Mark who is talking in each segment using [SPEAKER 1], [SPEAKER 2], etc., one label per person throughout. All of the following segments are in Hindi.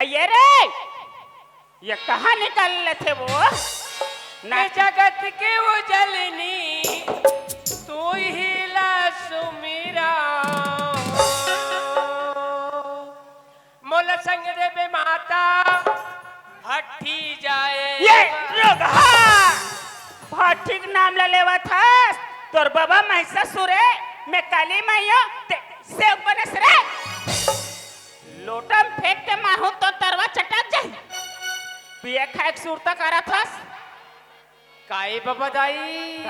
[SPEAKER 1] ये रे, ये कहाँ निकल रहे थे वो?
[SPEAKER 2] मैं जगत के उजलनी तू ही ला सुमीरा मोला संग रे बे माता हट्टी जाए
[SPEAKER 1] ये लोग ठीक नाम लेवा था तोर बाबा महिषासुर है मैं काली मैया सेव बनस रे लोटम फेंक के मारू तो तरवा चटक जाए पिए खाए सुरता करा था
[SPEAKER 2] काई
[SPEAKER 1] बाबा दाई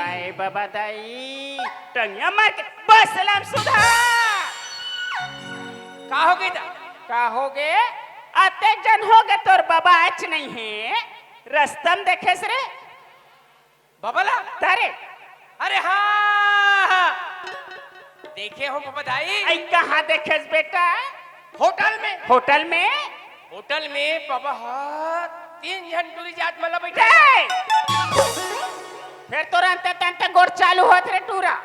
[SPEAKER 1] टंगिया मार के बस सलाम सुधा
[SPEAKER 2] का हो गई
[SPEAKER 1] का हो गए आते जन हो गए तोर बाबा आज नहीं है रस्तम देखे रे
[SPEAKER 2] बबला
[SPEAKER 1] तारे
[SPEAKER 2] अरे हाँ देखे हो बाबा दाई
[SPEAKER 1] आई कहाँ देखे बेटा
[SPEAKER 2] होटल में
[SPEAKER 1] होटल में
[SPEAKER 2] बाबा हाँ 3 जन टुली जात मला बैठे
[SPEAKER 1] फिर तुरंत तंत गोर चालू होत रे टूरा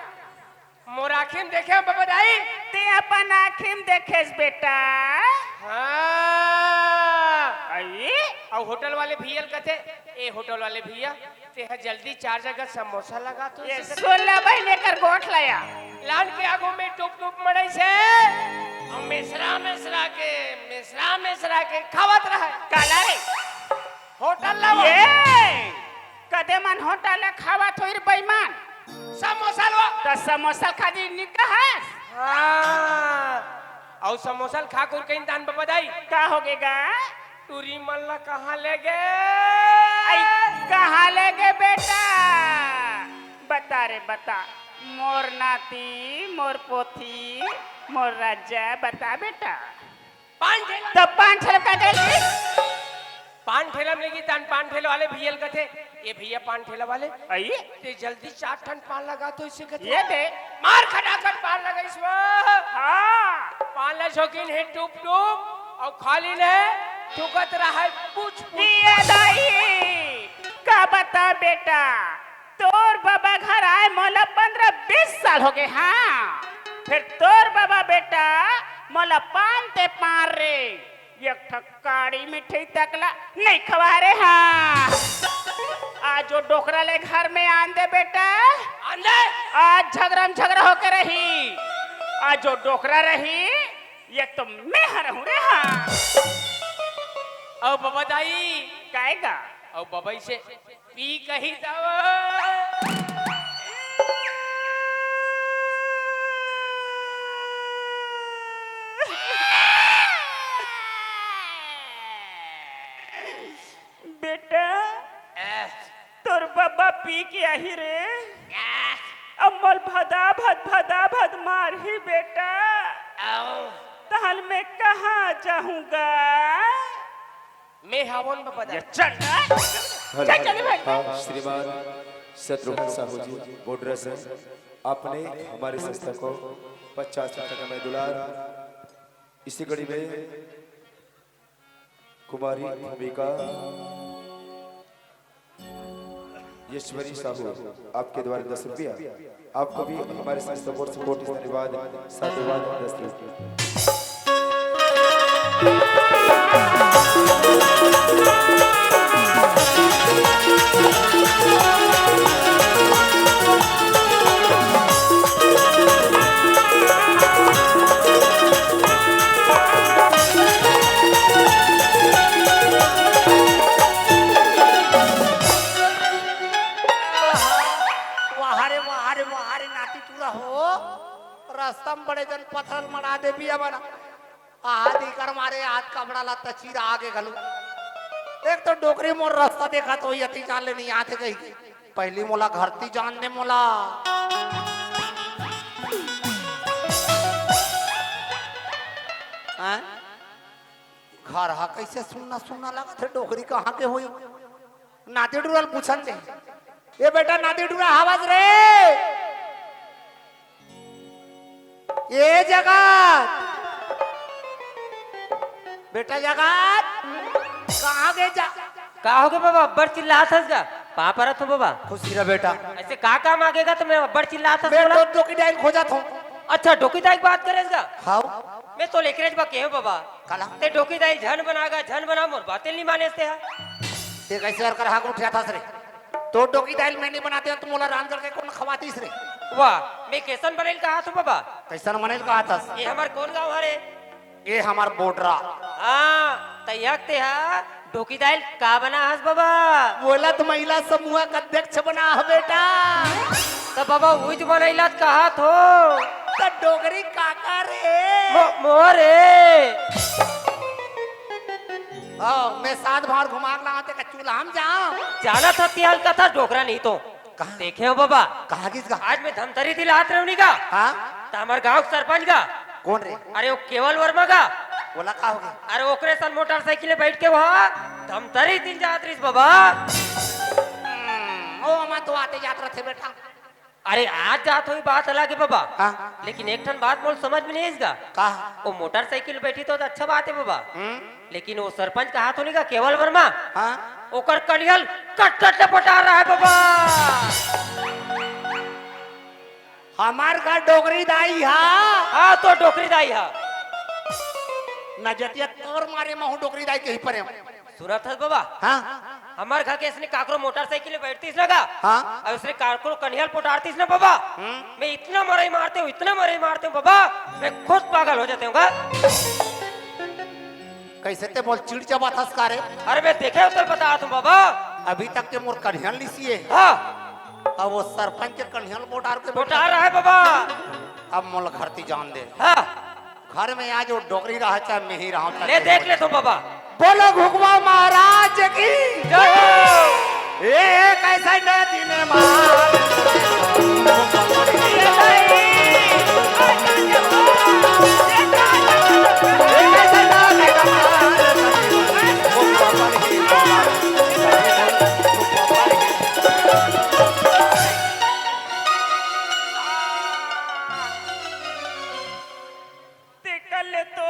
[SPEAKER 2] मोर आँखिम देखे बाबा दाई
[SPEAKER 1] ते अपन आँखिम देखेस बेटा
[SPEAKER 2] हाँ
[SPEAKER 1] आई
[SPEAKER 2] और होटल वाले भैया कहते ए होटल वाले भैया ते है जल्दी 4 जगह समोसा लगा तो
[SPEAKER 1] ये 16 महीने कर गोठ लाया
[SPEAKER 2] लान के आगो में टुप मड़ाई से और मिश्रा के खावत रहा
[SPEAKER 1] काला रे
[SPEAKER 2] होटल लावा
[SPEAKER 1] ये कदे मन होटल खावा थोir बेईमान
[SPEAKER 2] समोसा लो
[SPEAKER 1] तो समोसा खादी निकाह
[SPEAKER 2] हाँ और समोसा खा कर कहीं दान बाबा दाई
[SPEAKER 1] का हो गएगा
[SPEAKER 2] टूरी मल्ला कहाँ ले गए
[SPEAKER 1] आई कहाँ ले गए बेटा बता रे बता मोर नाती मोर पोथी मोर राजा बता बेटा तो 5 ठेला का गई
[SPEAKER 2] पान ठेला में लगी तान पान ठेला वाले भैया कहते ये भैया पान ठेला वाले
[SPEAKER 1] आई
[SPEAKER 2] ते जल्दी 4 टन पान लगा तो इसे कहते
[SPEAKER 1] ये दे
[SPEAKER 2] मार खटाखट पान लगा इसमें
[SPEAKER 1] हाँ
[SPEAKER 2] पान ला शौकीन है टूप और खाली ने ठुकत रहा है पूछ
[SPEAKER 1] ये दाई का बता बेटा तोर बाबा घर आए मोला 15-20 साल हो गए हाँ फिर तोर बाबा बेटा मोला पान ते पार रे एक ठक्काड़ी मिठाई तकला नहीं खवा रे हाँ आज जो डोकरा ले घर में आन दे बेटा
[SPEAKER 2] आंदे
[SPEAKER 1] आज झगड़ा होकर रही आज जो डोकरा रही ये तो मैं रहूं रे हाँ
[SPEAKER 2] और बाबा दाई
[SPEAKER 1] काएगा
[SPEAKER 2] और बाबा से पी कही दवा
[SPEAKER 1] बेटा तोर बाबा पी के आही रे अमल भदा भद मार ही बेटा तहल में कहाँ जाऊंगा
[SPEAKER 2] मैं हवन बाबा दाई
[SPEAKER 1] चल भाई
[SPEAKER 3] श्रीमान शत्रुघ्न साहू जी बोडरस आपने हमारी संस्था को 50 टका में दुलार इसी कड़ी में कुमारी भूमिका यशवरी साहू आपके द्वारा 10 रुपया आपको भी हमारे संस्था को सपोर्ट धन्यवाद साधुवाद 10 रुपया
[SPEAKER 4] रास्ता में बड़े जन पत्थर मरा दे भी बना आदि कर मारे हाथ कपड़ा ला तचीर आगे घलू एक तो डोकरी मोर रास्ता देखा तो यति जान ले नहीं आते कहीं पहली मोला घरती जान ने मोला घर हा कैसे सुनना लगा थे डोकरी कहाँ के हुई नाती डुरल पूछन दे ये बेटा नाती डुरा आवाज रे ये जगत बेटा जगत कहाँ गए जा
[SPEAKER 5] का हो गया बाबा अब्बर चिल्लात हंस गा पा परत हो बाबा
[SPEAKER 4] खुशी रह बेटा
[SPEAKER 5] ऐसे का काम आगेगा तो मैं अब्बर चिल्लात हंस
[SPEAKER 4] मैं
[SPEAKER 5] बोला
[SPEAKER 4] डोकी डाइन खोजा था
[SPEAKER 5] अच्छा डोकीदाई की बात करेगा
[SPEAKER 4] खाओ
[SPEAKER 5] मैं तो लेकर बा के हो बाबा
[SPEAKER 4] काला
[SPEAKER 5] ते डोकी दाई झन बनागा झन बना मोर बातें नहीं माने से हा
[SPEAKER 4] ते कैसे कर हाक उठा था रे तो डोकी दाल में नहीं बनाते हैं तो मोला रान करके कौन खवातीस रे
[SPEAKER 5] वाह मैं कैसन बनेल कहा तू बाबा
[SPEAKER 4] कैसन मनेल कहा था
[SPEAKER 5] ये हमार कौन गांव हरे
[SPEAKER 4] ये हमार बोडरा
[SPEAKER 5] हाँ तैयाक ते हा डोकी दाई का बना हस बाबा
[SPEAKER 4] बोलत महिला समूह का अध्यक्ष बना है बेटा
[SPEAKER 5] तो बाबा उज बनैला कहा थो
[SPEAKER 4] तो डोगरी काका रे
[SPEAKER 5] मोरे
[SPEAKER 4] मैं सात बार घुमा के लाते का चूल्हा हम जाऊं
[SPEAKER 5] जाना था तिहाल का था डोकरा नहीं तो
[SPEAKER 4] कहाँ?
[SPEAKER 5] देखे हो बाबा
[SPEAKER 4] कहा किसका
[SPEAKER 5] आज मैं धमतरी दिल हाथ रवनी का
[SPEAKER 4] हाँ
[SPEAKER 5] तो हमार गांव के सरपंच का
[SPEAKER 4] कौन रे
[SPEAKER 5] अरे वो केवल वर्मा का
[SPEAKER 4] बोला का हो गया
[SPEAKER 5] अरे ओकरे सन मोटरसाइकिल में बैठ के वहाँ धमतरी दिल जात रही बाबा
[SPEAKER 4] ओ अमा तो आते जात रहे थे बेटा
[SPEAKER 5] अरे आज जात हुई बात अलग है बाबा
[SPEAKER 4] हाँ
[SPEAKER 5] लेकिन एक ठन बात मोल समझ में नहीं इसका
[SPEAKER 4] कहा
[SPEAKER 5] वो मोटरसाइकिल बैठी तो अच्छा बात है बाबा लेकिन वो सरपंच का हाथ होने का केवल वर्मा
[SPEAKER 4] हाँ
[SPEAKER 5] ओकर कलियल कट कट पटा रहा है बाबा
[SPEAKER 4] हमार का डोगरी दाई हा
[SPEAKER 5] हाँ तो डोकरी दाई हा
[SPEAKER 4] नजतिया तोर मारे महू डोगरी दाई के ही परे
[SPEAKER 5] सुना था बाबा
[SPEAKER 4] हाँ
[SPEAKER 5] हमार घर के इसने काकरो मोटरसाइकिल में बैठतीस ना का
[SPEAKER 4] हाँ
[SPEAKER 5] और उसने काकरो कन्हैया पोटारतीस ना बाबा मैं इतना मरे मारते हूँ इतना मरे मारते हूँ बाबा मैं खुद पागल हो जाते हूँ
[SPEAKER 4] कैसे ते बोल चिड़ चबा था सारे
[SPEAKER 5] अरे मैं देखे उतर बता तुम बाबा
[SPEAKER 4] अभी तक के मोर कन्हन लिसिए
[SPEAKER 5] हाँ
[SPEAKER 4] अब वो सरपंच के कन्हन पोटार के
[SPEAKER 5] पोटार रहा है बाबा
[SPEAKER 4] अब मोल घरती जान दे
[SPEAKER 5] हाँ
[SPEAKER 4] घर में आज वो डोगरी रहा चाहे मैं ही रहा
[SPEAKER 5] ले देख ले तुम बाबा
[SPEAKER 4] बोलो घुगवा महाराज की
[SPEAKER 5] जय हो।
[SPEAKER 4] ए कैसा नदी ने मार
[SPEAKER 1] देखल तो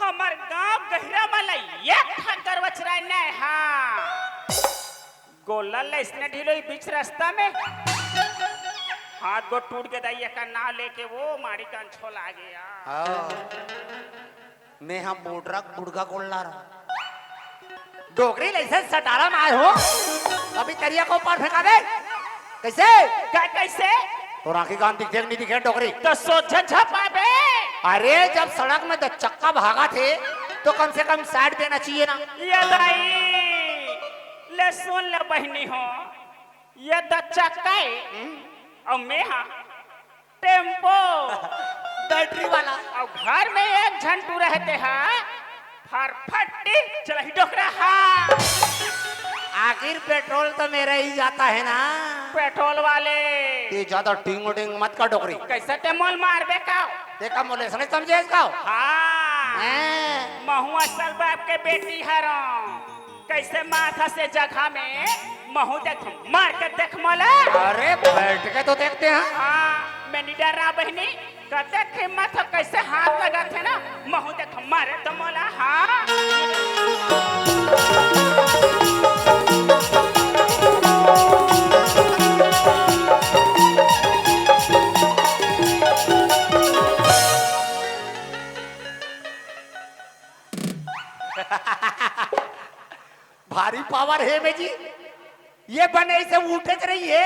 [SPEAKER 1] हमार गांव गहरा वाला एक ठगर बचरा नहीं हाँ गोलल इसने ढीलो बीच रास्ता में हाथ गो टूट के दैया का ना लेके वो मारी का छोल आ गया
[SPEAKER 4] मैं हम बोडरा बुड़गा गोलना रहा डोगरी लाइसेंस सटारा में आए हो अभी तरिया को ऊपर फेंका दे कैसे
[SPEAKER 1] क्या कैसे
[SPEAKER 4] तो राखी कान दिखे नहीं दिखे डोगरी
[SPEAKER 1] तो सोच झपा बे
[SPEAKER 4] अरे जब सड़क में 10 चक्का भागा थे तो कम से कम साइड देना चाहिए ना
[SPEAKER 1] ये दाई ले सुन ले बहनी हो ये चक्का और मैं हाँ टेम्पो
[SPEAKER 4] बैटरी वाला
[SPEAKER 1] और घर में एक झंटू रहते हैं फरफटी चला ही डोकरा हाँ
[SPEAKER 4] आखिर पेट्रोल तो मेरा ही जाता है ना
[SPEAKER 1] पेट्रोल वाले
[SPEAKER 4] ये ज्यादा टिंग टिंग मत कर डोकरी
[SPEAKER 1] कैसे टेमोल मार बेका
[SPEAKER 4] देखा मोले सने समझे इसका
[SPEAKER 1] हाँ महू असल बाप के बेटी हरो कैसे माथा से जगह में महू देख मार के देख मोला
[SPEAKER 4] अरे बैठ के तो देखते हैं
[SPEAKER 1] हाँ मैं नहीं डर रहा बहनी कहते हिम्मत हो कैसे हाथ लगा थे ना महू देख मारे तो मोला हाँ
[SPEAKER 4] भारी पावर है में जी ये बने से उठे रही है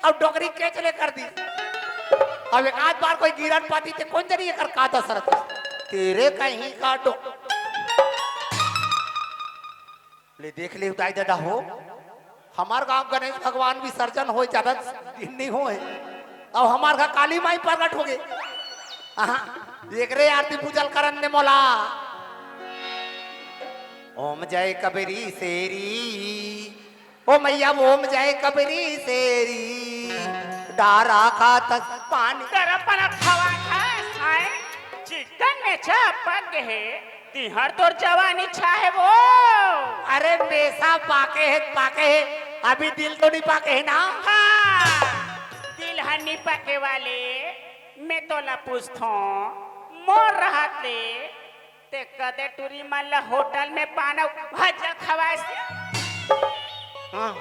[SPEAKER 4] अब डोगरी के चले कर दी अब एक आध बार कोई गिरन पाती थे कौन जरिए कर का दशरथ तेरे कहीं का डो ले देख ले उताई दादा हो हमार गांव गणेश भगवान विसर्जन हो ज्यादा दिन नहीं हो अब हमार का काली माई प्रकट हो गए देख रहे आरती पूजल करन ने मोला ओम जय कबीरी सेरी ओ मैया ओम जय कबीरी सेरी डारा का तस पानी
[SPEAKER 1] तेरा पना खवा खा आए चिकन में छपक है तिहर तोर जवानी छाहे वो
[SPEAKER 4] अरे पैसा पाके है अभी दिल तो नहीं पाके है ना
[SPEAKER 1] हाँ दिल हन्नी पके वाले मैं तो ला पूछता मोर रहा ते कदे टूरी मल्ला होटल में पाना भजा खवाए से
[SPEAKER 4] हाँ।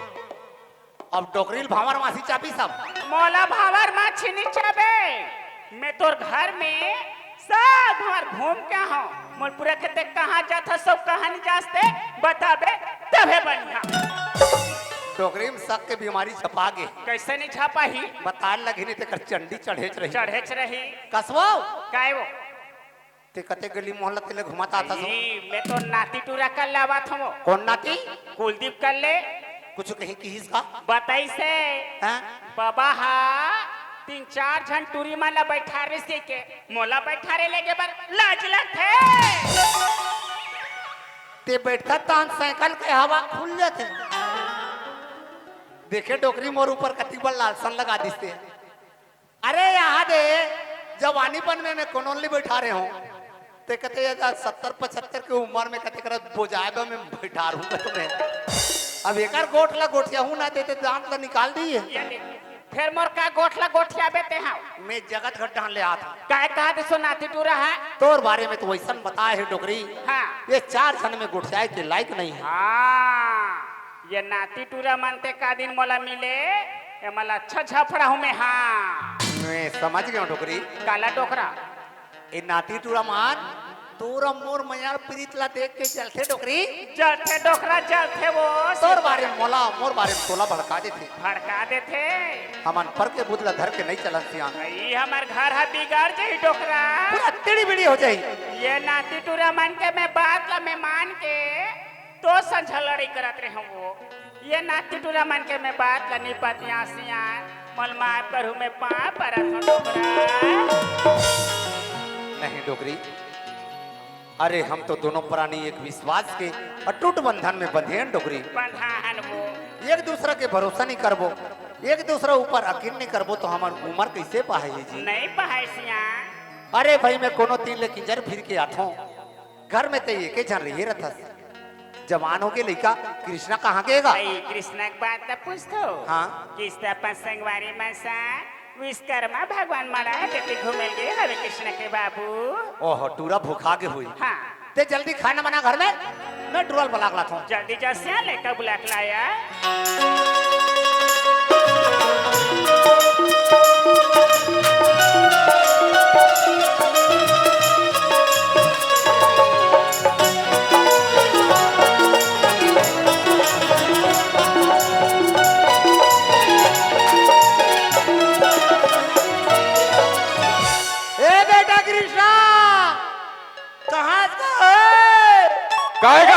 [SPEAKER 4] अब डोकरील भावर मासी चापी सब
[SPEAKER 1] मोला भावर माँ छिनी चाबे मैं तोर घर में सब हमार घूम के हो मोर पूरा खेते कहाँ जाता सब कहानी जास्ते बताबे तबे बढ़िया।
[SPEAKER 4] डोकरी में शक के बीमारी छपा गे
[SPEAKER 1] कैसे नहीं छापा ही
[SPEAKER 4] बता लगी नहीं तेकर चंडी चढ़ेच रही
[SPEAKER 1] चढ़ेच रही
[SPEAKER 4] कसबो
[SPEAKER 1] काय वो
[SPEAKER 4] ते कते गली मोहल्ला तेले घुमाता था
[SPEAKER 1] मैं तो नाती टूरा कर लावा था वो
[SPEAKER 4] कौन नाती
[SPEAKER 1] कुलदीप कर ले
[SPEAKER 4] कुछ कहीं की इसका
[SPEAKER 1] बताई से
[SPEAKER 4] हैं
[SPEAKER 1] बाबा हा 3-4 जन टूरी माला बैठा रे से के मोला बैठा रे लेके बर लाज थे
[SPEAKER 4] ते बैठता तान साइकिल के हवा खुल जाते देखे डोकरी मोर ऊपर कतिबल लालसन लगा दिसते अरे यहाँ दे जवानीपन में मैं कोनोनली बैठा रहे हूँ ते कहते 70-75 की उम्र में कहते कर बोझाएगा मैं बैठा रहूँ तुम्हें अब एक गोठला गोठिया हूँ ना देते दांत ला निकाल दी है
[SPEAKER 1] फिर मोर का गोठला गोठिया बेते हाँ
[SPEAKER 4] मैं जगत घट डाल ले आता
[SPEAKER 1] काय कहा दे सो नाती टूरा है
[SPEAKER 4] तोर बारे में तो वैसा बताया है डोकरी
[SPEAKER 1] हाँ
[SPEAKER 4] ये 4 जन में गुठियाए के लायक नहीं है
[SPEAKER 1] हाँ ये नाती टूरा मानते का दिन मोला मिले ये मला अच्छा झफड़ा हूँ मैं हाँ
[SPEAKER 4] मैं समझ गया हूँ डोकरी
[SPEAKER 1] काला टोकरा
[SPEAKER 4] ए नाती टूरा मान तोरा मोर मयार प्रीतला देख के चलते डोकरी
[SPEAKER 1] जलते डोकरा जलते वो
[SPEAKER 4] तोर बारे में मोला मोर बारे में तोला भड़का देते
[SPEAKER 1] भड़का देते
[SPEAKER 4] हमन पर के बुदला धर के नहीं चलन सियान
[SPEAKER 1] ये हमार घर है बिगाड़ जाई डोकरा
[SPEAKER 4] पूरा टेढ़ी बिड़ी हो जाई
[SPEAKER 1] ये नाती टूरा मान के मैं बात ला मैं मान के तो संझलड़ी करत रहे वो ये नाती टूरा मान के मैं बात ला नहीं पाती आसियान मल माफ करूँ मैं पाप परत हूँ डोकरा
[SPEAKER 4] नहीं डोकरी अरे हम तो दोनों प्राणी एक विश्वास के अटूट बंधन में बंधे हैं डोकरी
[SPEAKER 1] बंधान वो
[SPEAKER 4] एक दूसरे के भरोसा नहीं करबो एक दूसरे ऊपर यकीन नहीं करबो तो हमार उम्र कैसे पाए जी
[SPEAKER 1] नहीं पहाड़सिया
[SPEAKER 4] अरे भाई मैं कोनो तीन लेकिन जर फिर के आठों घर में तो एक जन रही रहता जवान हो के लड़का कृष्णा कहाँ गेगा
[SPEAKER 1] भाई कृष्णा की बात तो पूछतो
[SPEAKER 4] हाँ
[SPEAKER 1] किस्ता अपन संगवारी मसा विश्वकर्मा भगवान मरा है बेटे घूमेल गए हरे कृष्ण के बाबू
[SPEAKER 4] ओह टूरा भूखा के हुई
[SPEAKER 1] हाँ
[SPEAKER 4] ते जल्दी खाना बना घर में मैं डुरल बला लाता हूँ
[SPEAKER 1] जल्दी जैसे लेकर बुला के लाया
[SPEAKER 5] कहेगा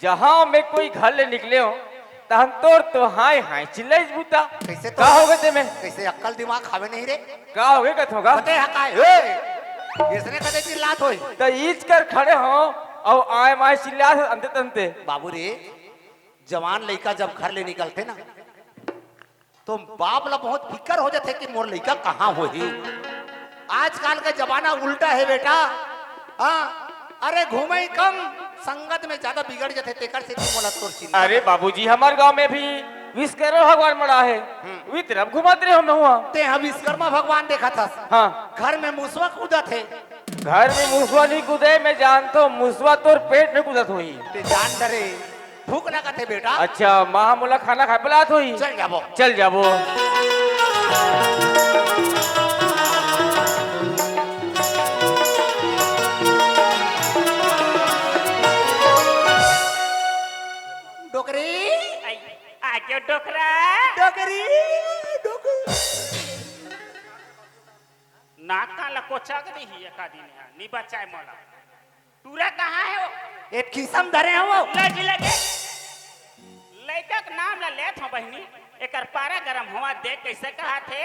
[SPEAKER 5] जहां में कोई घर ले निकले हो तो हम तोड़ तो हाय हाय चिल्लाई बूता
[SPEAKER 4] कैसे तो
[SPEAKER 5] का होगे ते में
[SPEAKER 4] कैसे अक्ल दिमाग खावे नहीं रे
[SPEAKER 5] का होगे कथ होगा
[SPEAKER 4] बते हकाय ए इसने कदे चिल्लात होई
[SPEAKER 5] तो ईच कर खड़े हो और आए माए चिल्ला अंते तंते
[SPEAKER 4] बाबू रे जवान लड़का जब घर ले निकलते ना तो बाप ला बहुत फिकर हो जाते कि मोर लड़का कहाँ होही आजकल का जमाना उल्टा है बेटा हाँ अरे घूमे कम संगत में ज्यादा बिगड़ जाते तेकर से मोला तोर चिंता
[SPEAKER 5] अरे बाबूजी हमारे गांव में भी विश्वकर्मा भगवान मरा है वी तरफ घुमाते रहे हम हुआ
[SPEAKER 4] ते हम विश्वकर्मा भगवान देखा था
[SPEAKER 5] हाँ
[SPEAKER 4] घर में मुसवा कूदा थे
[SPEAKER 5] घर में मुसवा नहीं कूदे मैं जानता हूँ मुसवा तोर पेट में कूदत हुई
[SPEAKER 4] ते जान डरे भूख लगा थे बेटा
[SPEAKER 5] अच्छा माँ मोला खाना खा पिलात हुई
[SPEAKER 4] चल जाबो
[SPEAKER 5] चल जाबो
[SPEAKER 4] डोकरी
[SPEAKER 1] आगे डोकरा
[SPEAKER 4] डोकरी
[SPEAKER 1] नाक काला कोचा के नहीं एका दिन है नी बचाए मोला टूरा कहाँ है वो
[SPEAKER 4] एक किस्म धरे हैं वो
[SPEAKER 1] लज लगे लड़का का नाम ला लेत हो बहनी एकर पारा गरम हुआ देख कैसे कहा थे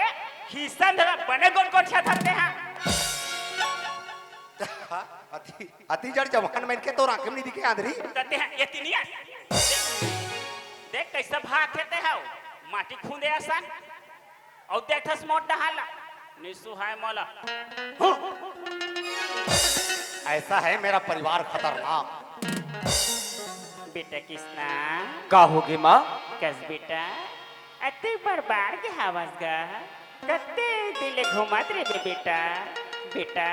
[SPEAKER 1] खीसन धरा बने गोल कोठिया धरते हैं
[SPEAKER 4] अति जड़ जवान में इनके तो आंखें नहीं दिखे आंधरी
[SPEAKER 1] कहते हैं ये तिनिया देख कैसे भात देते हैं माटी खूंदे आसान और देखस मोट डहाला निसु है मोला
[SPEAKER 4] ऐसा है मेरा परिवार खतरनाक
[SPEAKER 1] बेटा किसना
[SPEAKER 5] का होगी माँ
[SPEAKER 1] कस बेटा अति बरबार के हवस गा कत्ते दिले घुमात रे बेटा बेटा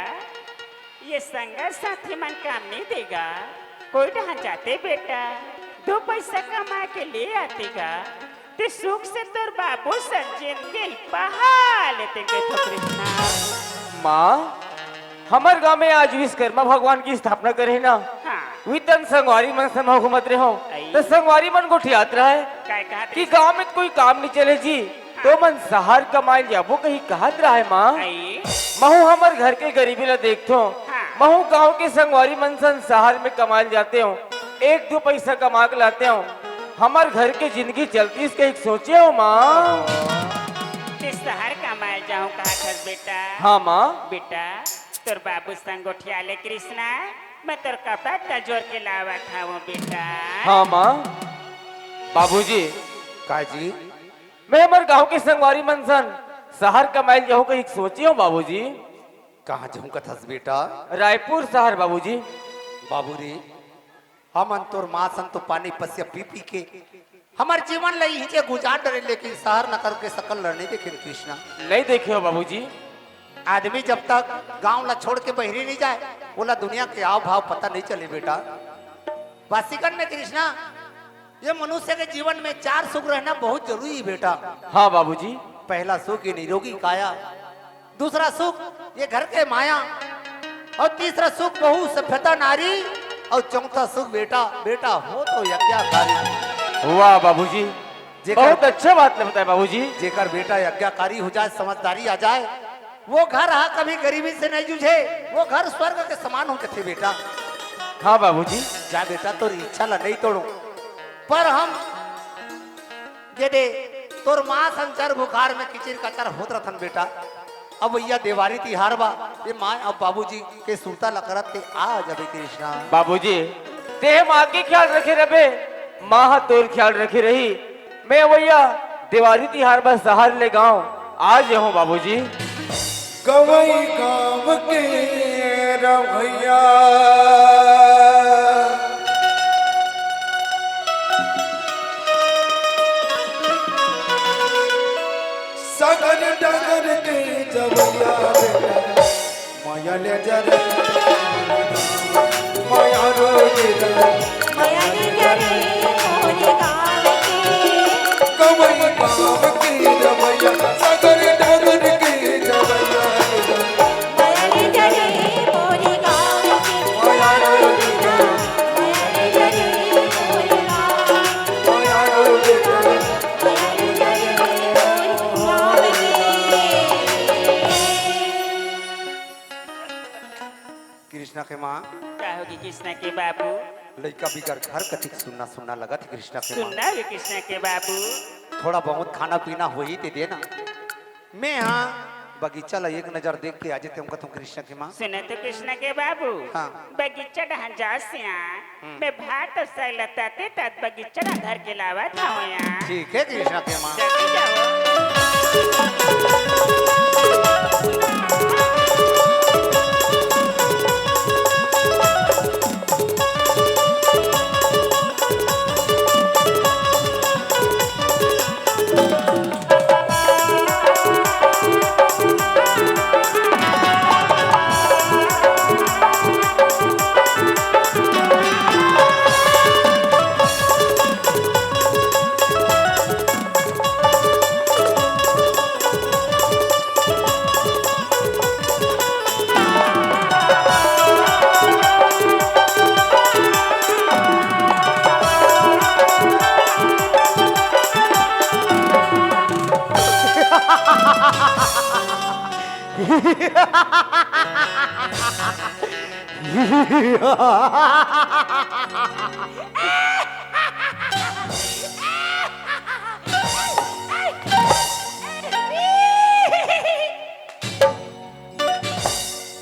[SPEAKER 1] ये संगा साथी मन काम नहीं देगा कोई ढहां जाते बेटा 2 पैसा कमा के ले आतेगा ते सुख से तोर बाबू संजन गेल पहा लेते के तो कृष्णा
[SPEAKER 5] माँ हमार गांव में आज विश्वकर्मा भगवान की स्थापना करे ना
[SPEAKER 1] हाँ
[SPEAKER 5] वितन संगवारी मन से घूमत रहे हो तो संगवारी मन को यात्रा है
[SPEAKER 1] काय कहा
[SPEAKER 5] कि गांव में कोई काम नहीं चले जी तो मन शहर कमाए जाबो कहीं कहत रहा है माँ
[SPEAKER 1] आई
[SPEAKER 5] महू हमार घर के गरीबी ला देखतो
[SPEAKER 1] हाँ।
[SPEAKER 5] महू गांव के संगवारी मन सन शहर में कमाए जाते हो एक दो पैसा कमा के लाते हो हमार घर की जिंदगी चलती इसके एक सोचे हो माँ
[SPEAKER 1] ते शहर कमाए जाऊं कहा खस बेटा
[SPEAKER 5] हाँ माँ
[SPEAKER 1] बेटा तोर बाबू संग उठिया ले कृष्णा मैं तोर कपड़ा तजोर के लावा खाऊं बेटा
[SPEAKER 5] हाँ माँ बाबूजी
[SPEAKER 4] का जी
[SPEAKER 5] मैं हमारे गांव के संगवारी मनसन शहर कमाई जाऊं कहीं सोची हूँ बाबूजी
[SPEAKER 4] कहाँ जाऊं कथस बेटा
[SPEAKER 5] रायपुर शहर बाबूजी
[SPEAKER 4] बाबू रे हम तोर माँ सन तो पानी पसिया पी पी के हमार जीवन लई हिचे गुजार डरे लेकिन शहर न करके सकल लड़ने देखे कृष्णा
[SPEAKER 5] नहीं देखे हो बाबूजी
[SPEAKER 4] आदमी जब तक गांव ला छोड़ के बहरी नहीं जाए बोला दुनिया के आव भाव पता नहीं चले बेटा वासिकन में कृष्णा ये मनुष्य के जीवन में 4 सुख रहना बहुत जरूरी है बेटा
[SPEAKER 5] हाँ बाबूजी
[SPEAKER 4] पहला सुख ये निरोगी काया दूसरा सुख ये घर के माया और तीसरा सुख बहु सभ्यता नारी और चौथा सुख बेटा बेटा हो तो यज्ञाकारी
[SPEAKER 5] वाह बाबूजी
[SPEAKER 4] जेकर
[SPEAKER 5] बहुत अच्छा बात ने बताया बाबूजी
[SPEAKER 4] जेकर बेटा यज्ञाकारी हो जाए समझदारी आ जाए वो घर हा कभी गरीबी से नहीं जूझे वो घर स्वर्ग के समान होते थे बेटा
[SPEAKER 5] हाँ बाबूजी
[SPEAKER 4] जा बेटा तोर इच्छा ला नहीं तोड़ो पर हम जेडे तोर माँ संचार बुखार में किचिर कचर होत रहन बेटा अब भैया देवारी तिहार बा ये माँ अब बाबूजी के सूता लकरत के आ जाबे कृष्णा
[SPEAKER 5] बाबूजी ते माँ के ख्याल रखे रबे माँ तोर ख्याल रखे रही मैं भैया दिवाली तिहार बस शहर ले गाँव आज हूँ बाबूजी
[SPEAKER 3] गवई गाँव के रवैया सगर डगर के जवैया माया ले जरे माया रो गवई गाँव के रवैया सगर डगर के जवैया
[SPEAKER 4] कृष्णा के माँ
[SPEAKER 1] क्या होगी कृष्णा के बाबू
[SPEAKER 4] लड़का बिगर घर कथिक सुनना सुनना लगा थी कृष्णा के माँ
[SPEAKER 1] सुनना भी कृष्णा के बाबू
[SPEAKER 4] थोड़ा बहुत खाना पीना हो ही ते देना मैं हाँ बगीचा ला एक नजर देख के आज तुमका तुम कृष्णा की माँ
[SPEAKER 1] सुने तो कृष्णा के बाबू
[SPEAKER 4] हाँ।
[SPEAKER 1] बगीचा डहन जा सिया मैं भात और साग लताते तत बगीचा ना घर के लावा था यहाँ
[SPEAKER 4] ठीक है कृष्णा के माँ
[SPEAKER 1] जल्दी जाओ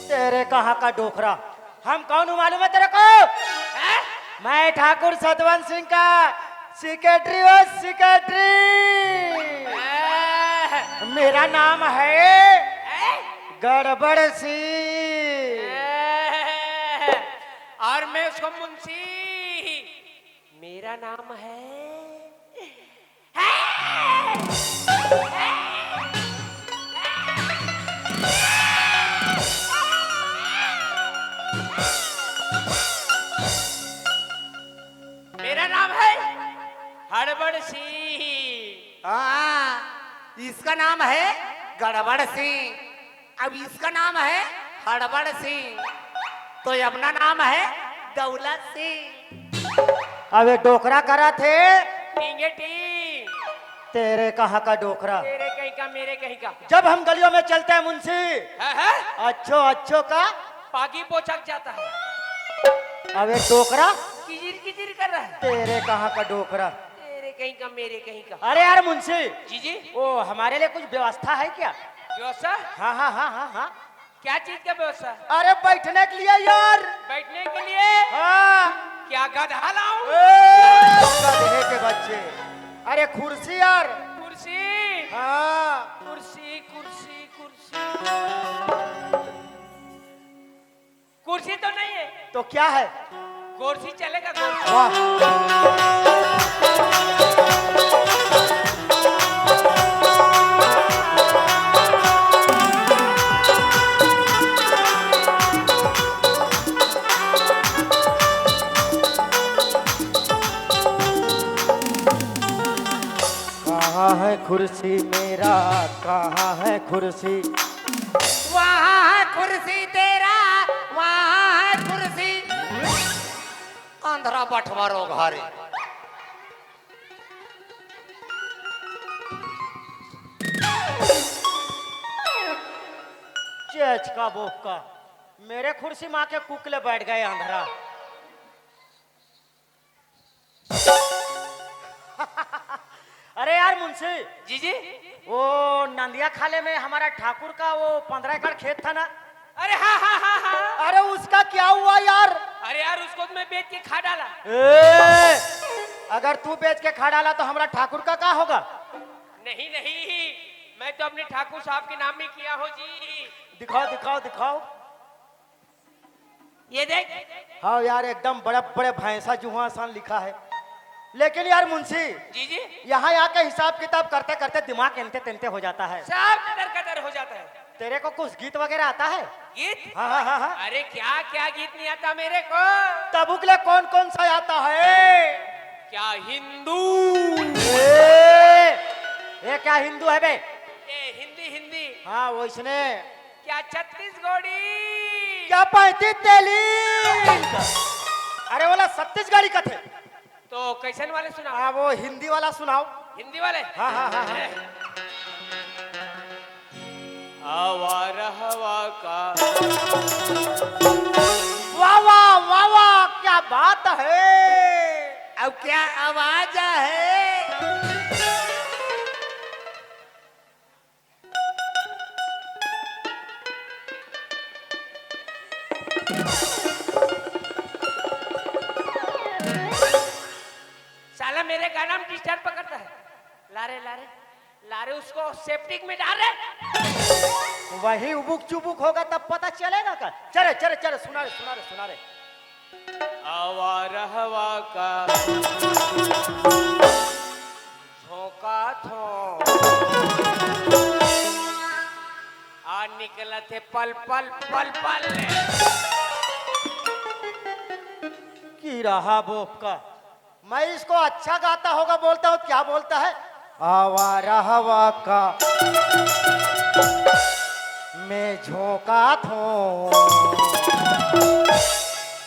[SPEAKER 6] तेरे कहाँ का डोखरा हम कौन हूँ मालूम है तेरे को मैं ठाकुर सतवंत सिंह का सेक्रेटरी हूँ सेक्रेटरी मेरा नाम है गड़बड़ सिंह
[SPEAKER 2] और मैं उसको मुंशी मेरा नाम है मेरा नाम है हड़बड़ सिंह
[SPEAKER 4] हाँ इसका नाम है गड़बड़ सिंह अब इसका नाम है हड़बड़ सिंह, तो ये अपना नाम है दौलत सिंह।
[SPEAKER 6] अब ये डोकरा करा थे,
[SPEAKER 2] टींगे टींग,
[SPEAKER 6] तेरे कहाँ का डोकरा।
[SPEAKER 2] तेरे कहीं का मेरे कहीं का।
[SPEAKER 6] जब हम गलियों में चलते हैं मुंशी,
[SPEAKER 2] है?
[SPEAKER 6] अच्छो अच्छो का,
[SPEAKER 2] पागी पोछक जाता है,
[SPEAKER 6] अब ये डोकरा
[SPEAKER 2] किजिर किजिर कर रहा है।
[SPEAKER 6] तेरे कहाँ का डोकरा।
[SPEAKER 2] तेरे कहीं का मेरे कहीं का।
[SPEAKER 6] अरे यार मुंशी,
[SPEAKER 2] जी जी,
[SPEAKER 6] वो हमारे लिए कुछ व्यवस्था है क्या।
[SPEAKER 2] व्यवस्था?
[SPEAKER 6] हाँ हाँ हाँ हाँ हाँ,
[SPEAKER 2] क्या चीज का व्यवस्था?
[SPEAKER 6] अरे बैठने के लिए यार।
[SPEAKER 2] बैठने के लिए?
[SPEAKER 6] हाँ,
[SPEAKER 2] क्या गधा लाऊं?
[SPEAKER 6] गधे के बच्चे, अरे कुर्सी यार।
[SPEAKER 2] कुर्सी?
[SPEAKER 6] हाँ,
[SPEAKER 2] कुर्सी कुर्सी कुर्सी, कुर्सी तो नहीं है।
[SPEAKER 6] तो क्या है।
[SPEAKER 2] गोरसी चलेगा, गोरसी।
[SPEAKER 6] वाह, कहाँ है कुर्सी मेरा, कहाँ है कुर्सी।
[SPEAKER 4] वहाँ है कुर्सी तेरा, वहाँ है कुर्सी। अंधरा बटवारो घरे।
[SPEAKER 6] चेच का बोप का, मेरे कुर्सी माँ के कुकले बैठ गए अंधरा। अरे यार मुंशी,
[SPEAKER 2] जी जी।
[SPEAKER 6] वो नंदिया खाले में हमारा ठाकुर का वो 15 एकड़ खेत था ना।
[SPEAKER 2] अरे हाँ हाँ हाँ हाँ।
[SPEAKER 6] अरे उसका क्या हुआ यार।
[SPEAKER 2] अरे यार उसको तो मैं बेच के खा डाला।
[SPEAKER 6] अगर तू बेच के खा डाला तो हमारा ठाकुर का क्या होगा।
[SPEAKER 2] नहीं नहीं, मैं तो अपने ठाकुर साहब के नाम में किया हो जी।
[SPEAKER 6] दिखाओ दिखाओ दिखाओ।
[SPEAKER 2] ये देख।
[SPEAKER 6] हाँ यार, एकदम बड़े बड़े भैंसा जुहा सान लिखा है। लेकिन यार मुंशी,
[SPEAKER 2] जी जी,
[SPEAKER 6] यहाँ आके हिसाब किताब करते करते दिमाग एंते तेंते हो जाता है।
[SPEAKER 2] सब कदर कदर हो जाता है।
[SPEAKER 6] तेरे को कुछ गीत वगैरह आता है।
[SPEAKER 2] गीत?
[SPEAKER 6] हाँ हाँ हाँ हाँ।
[SPEAKER 2] अरे क्या क्या गीत नहीं आता मेरे को।
[SPEAKER 6] तबुकले कौन कौन सा आता है।
[SPEAKER 2] क्या हिंदू,
[SPEAKER 6] ये क्या हिंदू है बे।
[SPEAKER 2] ये हिंदी हिंदी।
[SPEAKER 6] हाँ वो इसने
[SPEAKER 2] क्या छत्तीसगढ़ी,
[SPEAKER 6] क्या 35 तेली। अरे बोला छत्तीसगढ़ी का थे।
[SPEAKER 2] तो कैसन वाले सुना।
[SPEAKER 6] हाँ वो हिंदी वाला सुनाओ।
[SPEAKER 2] हिंदी वाले?
[SPEAKER 6] हाँ हाँ हाँ हाँ।
[SPEAKER 2] आवार हवा का,
[SPEAKER 6] वाह वाह वाह वाह, क्या बात है।
[SPEAKER 4] अब क्या आवाज है।
[SPEAKER 2] साला मेरे गाना में डिस्टर्ब पकड़ता है। लारे लारे लारे, उसको सेप्टिक में डाल रहे।
[SPEAKER 6] वही उबुक चुबुक होगा तब पता चलेगा का। चले चले चले, सुना रे सुना रे सुना रे।
[SPEAKER 2] आवार हवा का झोंका थो, आ निकला थे पल पल पल पल।
[SPEAKER 6] की रहा बोप का, मैं इसको अच्छा गाता होगा बोलता हूँ। क्या बोलता है। आवारा हवा का मैं झोंका थो,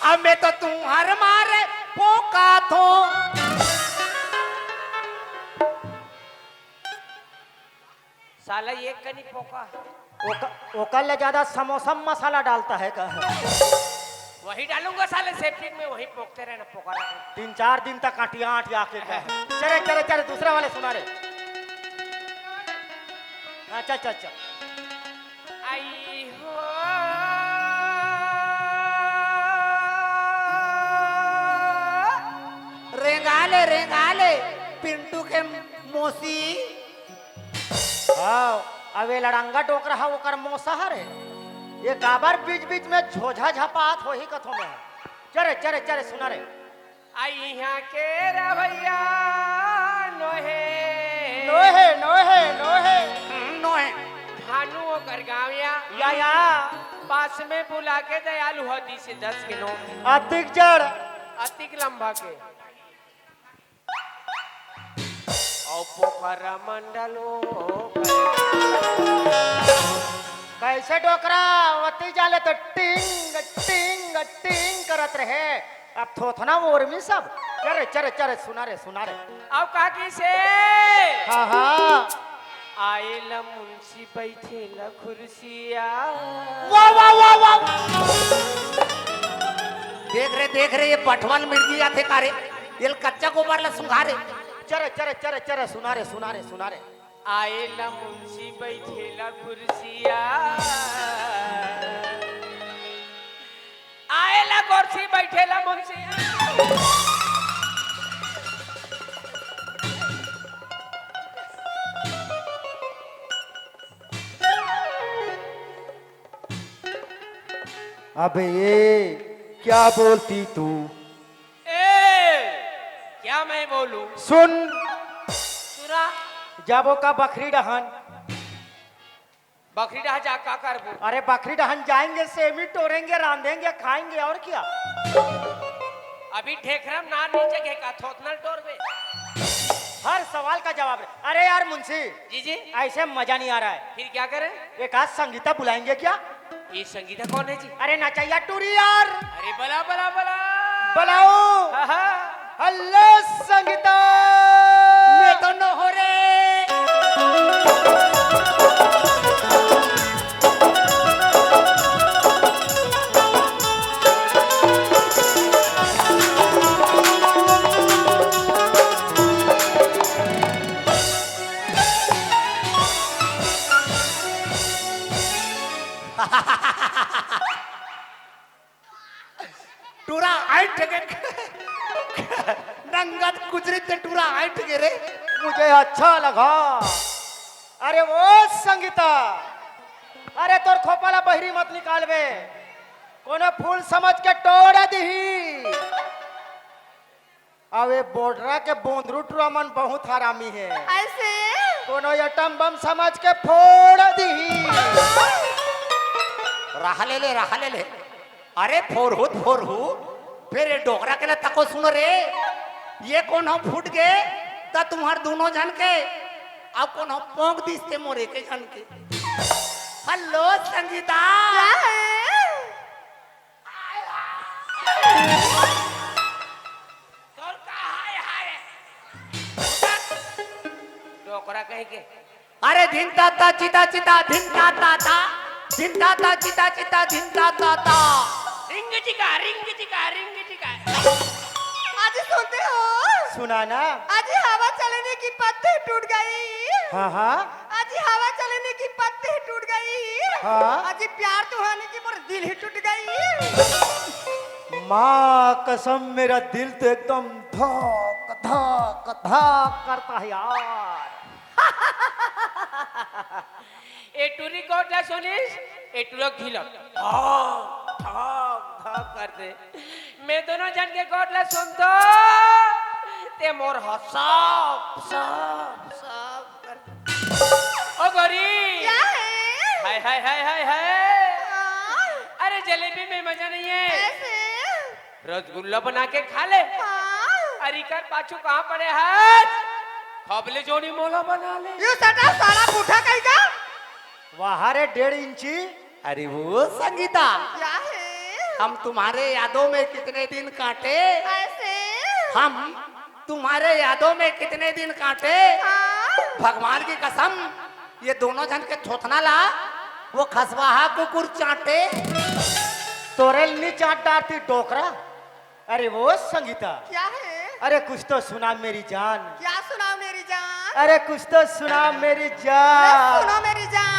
[SPEAKER 4] अब मैं तो तुम्हारे मारे पोका थो।
[SPEAKER 2] साला ये कनी पोका,
[SPEAKER 6] ओकल ले ज्यादा समोसा में मसाला डालता है का।
[SPEAKER 2] वही डालूंगा साले सेप्टिक में, वही पोकते रहना पोका रहना।
[SPEAKER 6] 3-4 दिन तक आटिया आटिया के चले चले चले, दूसरा वाले सुना रे। अच्छा अच्छा अच्छा।
[SPEAKER 2] आई हो
[SPEAKER 4] रेंगाले रेंगाले पिंटू के मोसी।
[SPEAKER 6] हाँ, अब ये लड़ंगा डोक रहा वो कर मोसा है। ये काबर बीच बीच में झोझा झपात हो ही कथों में। चले चले चले सुना रे।
[SPEAKER 2] आई यहाँ के रवैया नोहे
[SPEAKER 6] नोहे नोहे नोहे
[SPEAKER 4] नोहे
[SPEAKER 2] भानु ओकर गाँवया
[SPEAKER 6] या
[SPEAKER 2] पास में बुला के दयालु हदी से 10 किलो
[SPEAKER 6] अधिक जड़
[SPEAKER 2] अतिक लंबा के और पोखरा मंडलो
[SPEAKER 6] कैसे डोकरा वती जाले तो टिंग टिंग टिंग करत रहे। अब थोथना वो उर्मी सब। चरे चरे चरे सुना रे सुना रे।
[SPEAKER 2] अब काकी से
[SPEAKER 6] हाँ हाँ।
[SPEAKER 2] आएला मुंशी बैठेला कुर्सिया।
[SPEAKER 4] वाह वाह वाह वाह। देख रहे ये पठवाल मिर्गी आते कारे ये कच्चा गोबर ला सुंघारे।
[SPEAKER 6] चरे चरे चरे चरे सुना रे सुना रे सुना रे।
[SPEAKER 2] आएला मुंशी बैठेला कुर्सिया। आएला कुर्सी बैठेला मुंशी।
[SPEAKER 6] अबे ये क्या बोलती तू?
[SPEAKER 2] क्या मैं बोलूं?
[SPEAKER 6] सुन
[SPEAKER 2] सुना
[SPEAKER 6] जाबो का बकरी डहन।
[SPEAKER 2] बकरी डहा जा का करबो?
[SPEAKER 6] अरे बकरी डहन जाएंगे सेमी तोड़ेंगे रांधेंगे खाएंगे और क्या।
[SPEAKER 2] अभी ठेकरम ना नीचे के का थोथना टोरबे।
[SPEAKER 6] हर सवाल का जवाब है। अरे यार मुंशी
[SPEAKER 2] जी जी
[SPEAKER 6] ऐसे मजा नहीं आ रहा है।
[SPEAKER 2] फिर क्या करें?
[SPEAKER 6] एक आज संगीता बुलाएंगे क्या?
[SPEAKER 2] ये संगीता कौन है जी?
[SPEAKER 6] अरे नचैया टूरी यार।
[SPEAKER 2] अरे बला बला बला
[SPEAKER 6] बुलाओ।
[SPEAKER 2] हाँ, हाँ।
[SPEAKER 6] हेलो संगीता।
[SPEAKER 4] मैं तो न हो रे। टूरा आइट के नंगत गुजरी ते टूरा आइट के रे।
[SPEAKER 6] मुझे अच्छा लगा। अरे वो संगीता अरे तोर खोपला बहरी मत निकालबे। कोनो फूल समझ के तोड़ दही। अबे बोडरा के बोंदरू टुरामन बहुत हरामी है।
[SPEAKER 1] ऐसे
[SPEAKER 6] कोनो एटम बम समझ के फोड़ दही।
[SPEAKER 4] रहा ले ले। अरे फोरहू फिर ये डोकरा के ना तको सुनो रे। ये कौन हम फूट गए ता तुम्हार दोनों जन के अब कौन हम पोंक दिसते मोरे के जन के। हेलो संगीता।
[SPEAKER 2] तोर का हाय हाय डोकरा कहे के।
[SPEAKER 4] अरे धिन ता चिता चिता धिन ता चिता चिता धिन ता।
[SPEAKER 2] रिंग टिका रिंग टिका रिंग टिका।
[SPEAKER 1] आज सुनते हो?
[SPEAKER 6] सुना ना।
[SPEAKER 1] आज हवा चलने की पत्ती टूट गई।
[SPEAKER 6] हाँ हाँ
[SPEAKER 1] आज हवा चलने की पत्ती टूट गई।
[SPEAKER 6] हाँ।
[SPEAKER 1] आज प्यार तो होने की मोर दिल ही टूट गई।
[SPEAKER 6] माँ कसम मेरा दिल तो एकदम धक धक धक करता है यार।
[SPEAKER 2] ए टूरी कोटला सुनिस ए टूरो खिलो धक धक करते। मैं दोनों जन के कोटला सुन तो ते मोर हसाब सब सब कर। ओ गोरी
[SPEAKER 1] क्या है?
[SPEAKER 2] हाय हाय हाय हाय हाय। अरे जलेबी में मजा नहीं है।
[SPEAKER 1] ऐसे?
[SPEAKER 2] रसगुल्ला बना के खा ले।
[SPEAKER 1] हाँ।
[SPEAKER 2] अरे कर पाछू कहाँ पड़े हाथ खबले जोड़ी मोला बना ले।
[SPEAKER 1] यू सटा साला बूढ़ा कहेगा।
[SPEAKER 6] वहाँ रे 1.5 इंची।
[SPEAKER 4] अरे वो संगीता
[SPEAKER 1] क्या है?
[SPEAKER 4] हम तुम्हारे यादों में कितने दिन काटे।
[SPEAKER 1] ऐसे?
[SPEAKER 4] हम तुम्हारे यादों में कितने दिन काटे।
[SPEAKER 1] हाँ।
[SPEAKER 4] भगवान की कसम ये दोनों जन के थोथना ला वो खसवाहा कुकुर चाटे।
[SPEAKER 6] तोरे नी चाट डालती डोकरा। अरे वो संगीता
[SPEAKER 1] क्या है?
[SPEAKER 6] अरे कुछ तो सुना मेरी जान।
[SPEAKER 1] क्या सुना मेरी जान?
[SPEAKER 6] अरे कुछ तो सुना मेरी जान।
[SPEAKER 1] सुनो मेरी जान।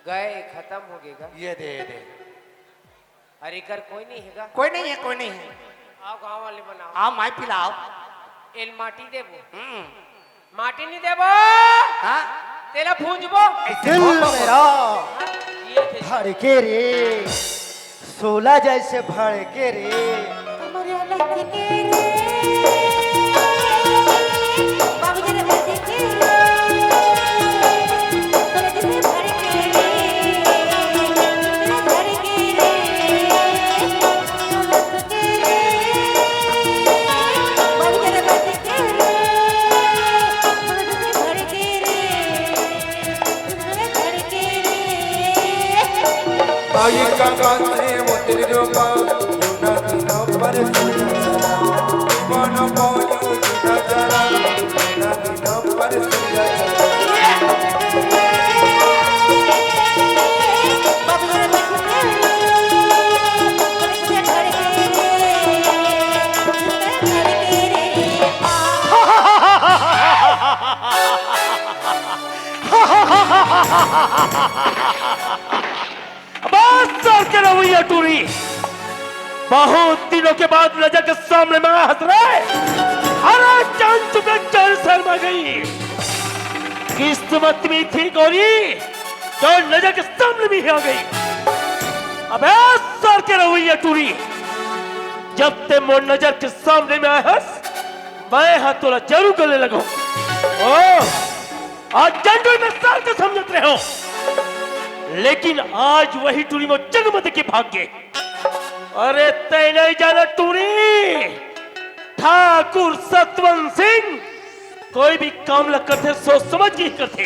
[SPEAKER 2] गए खत्म हो गएगा।
[SPEAKER 4] ये दे
[SPEAKER 2] अरे कर कोई नहीं हैगा।
[SPEAKER 4] कोई नहीं है कोई नहीं है।
[SPEAKER 2] आओ गांव वाले बनाओ।
[SPEAKER 4] आओ माई पिलाओ।
[SPEAKER 2] एल माटी देबो माटी नहीं देबो
[SPEAKER 4] हाँ
[SPEAKER 2] तेला भूंजबो
[SPEAKER 6] दिल मेरा
[SPEAKER 2] ये थे।
[SPEAKER 6] भड़के रे, सोला जैसे भड़के रे।
[SPEAKER 3] आई का कांते मोतिर रोपा युना दिना पर सुना मन पायो जुना जरा युना दिना पर सुना
[SPEAKER 7] बस सर के रवैया टूरी। बहुत दिनों के बाद नजर के सामने में हंस रहे। अरे जान चुका जान शर्मा गई। किस्मत में थी गौरी तो नजर के सामने भी आ गई। अबे सर के रवैया टूरी, जब ते मोर नजर के सामने में आए हंस, मैं हाथ तोला जरूर गले लगो। ओ आज जंडू में सर के समझत रहे हो, लेकिन आज वही टूरी में जगमग के भाग गए। अरे तय नहीं जाना टूरी, ठाकुर सतवंत सिंह कोई भी काम न करते सोच समझ के ही करते।